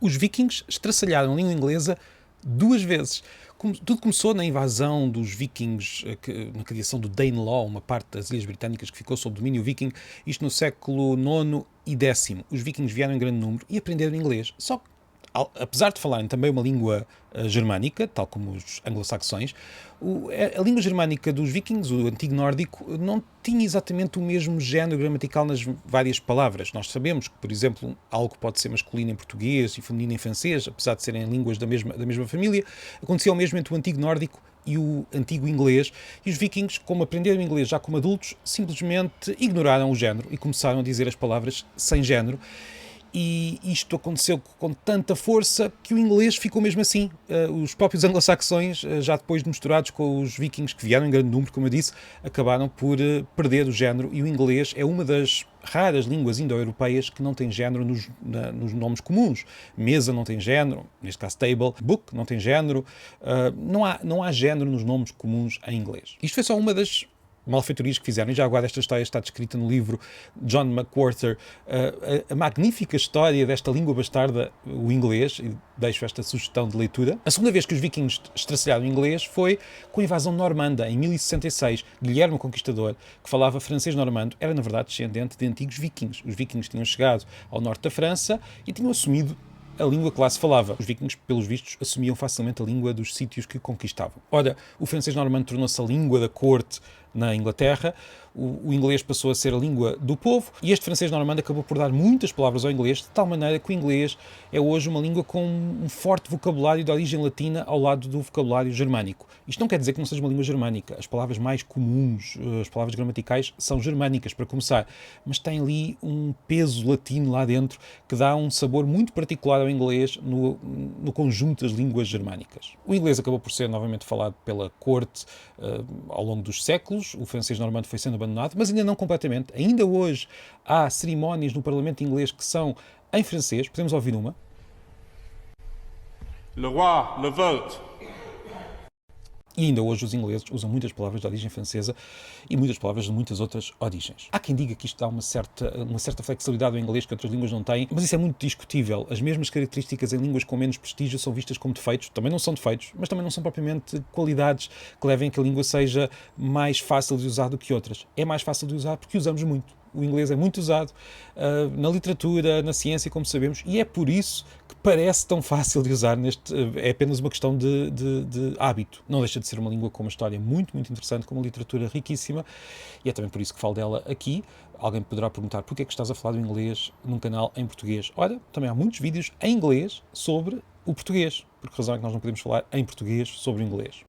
Os vikings estraçalharam a língua inglesa 2 vezes. Tudo começou na invasão dos vikings, na criação do Danelaw, uma parte das Ilhas Britânicas que ficou sob domínio viking, isto no século IX e X. Os vikings vieram em grande número e aprenderam inglês. Só que, apesar de falarem também uma língua germânica, tal como os anglo-saxões, a língua germânica dos vikings, o antigo nórdico, não tinha exatamente o mesmo género gramatical nas várias palavras. Nós sabemos que, por exemplo, algo pode ser masculino em português e feminino em francês, apesar de serem línguas da mesma família, acontecia o mesmo entre o antigo nórdico e o antigo inglês, e os vikings, como aprenderam inglês já como adultos, simplesmente ignoraram o género e começaram a dizer as palavras sem género. E isto aconteceu com tanta força que o inglês ficou mesmo assim. Os próprios anglo-saxões, já depois de misturados com os vikings, que vieram em grande número, como eu disse, acabaram por perder o género, e o inglês é uma das raras línguas indo-europeias que não tem género nos nomes comuns. Mesa não tem género, neste caso table. Book não tem género. Não há género nos nomes comuns em inglês. Isto foi só uma das malfeitorias que fizeram, e já agora esta história está descrita no livro John McWhorter, a magnífica história desta língua bastarda, o inglês, e deixo esta sugestão de leitura. A segunda vez que os vikings estraçalharam o inglês foi com a invasão normanda, em 1066. Guilherme o Conquistador, que falava francês normando, era na verdade descendente de antigos vikings. Os vikings tinham chegado ao norte da França e tinham assumido a língua que lá se falava. Os vikings, pelos vistos, assumiam facilmente a língua dos sítios que conquistavam. Ora, o francês normando tornou-se a língua da corte na Inglaterra, o inglês passou a ser a língua do povo, e este francês normando acabou por dar muitas palavras ao inglês, de tal maneira que o inglês é hoje uma língua com um forte vocabulário de origem latina ao lado do vocabulário germânico. Isto não quer dizer que não seja uma língua germânica. As palavras mais comuns, as palavras gramaticais, são germânicas, para começar, mas tem ali um peso latino lá dentro que dá um sabor muito particular ao inglês no conjunto das línguas germânicas. O inglês acabou por ser novamente falado pela corte ao longo dos séculos. O francês normando foi sendo abandonado, mas ainda não completamente. Ainda hoje há cerimónias no Parlamento inglês que são em francês. Podemos ouvir uma. Le roi, le vote. E ainda hoje os ingleses usam muitas palavras de origem francesa e muitas palavras de muitas outras origens. Há quem diga que isto dá uma certa flexibilidade ao inglês que outras línguas não têm, mas isso é muito discutível. As mesmas características em línguas com menos prestígio são vistas como defeitos. Também não são defeitos, mas também não são propriamente qualidades que levem a que a língua seja mais fácil de usar do que outras. É mais fácil de usar porque usamos muito. O inglês é muito usado na literatura, na ciência, como sabemos, e é por isso que parece tão fácil de usar. É apenas uma questão de hábito. Não deixa de ser uma língua com uma história muito, muito interessante, com uma literatura riquíssima, e é também por isso que falo dela aqui. Alguém poderá perguntar porquê é que estás a falar do inglês num canal em português. Olha, também há muitos vídeos em inglês sobre o português. Por que razão é que nós não podemos falar em português sobre o inglês?